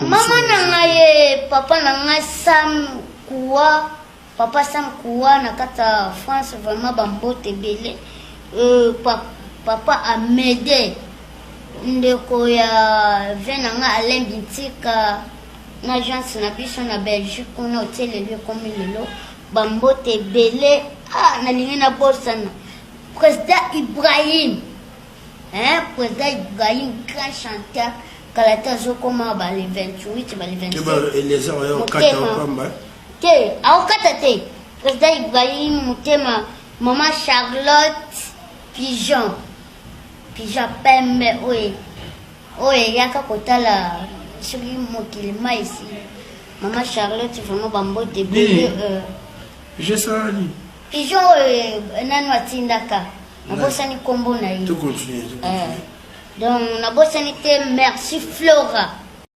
Maman nangaye papa nanga Sam Koua, papa Sam Koua na kata France vraiment bambote belé. Papa a m'aidé. Ndeko ya venanga Alain Bintika na agence na biso na Belgique on a hôtel lieu comme lelo bambote belé na lingi na bosana. Président Ibrahim. Président Ibrahim, grand chanteur, Kalata Zokoma, les 28, les 27. Et les gens ont 4 ans. Président Ibrahim, Moutema, Maman Charlotte, Pigeon, Pembe, oui, Yaka Kotala, celui Mokilima ici. Maman Charlotte, vraiment Bambo de Bébé. Je sais, Pigeon, Nano Tindaka. Nabosani kombo na tout continue. Donc nabosani te merci Flora.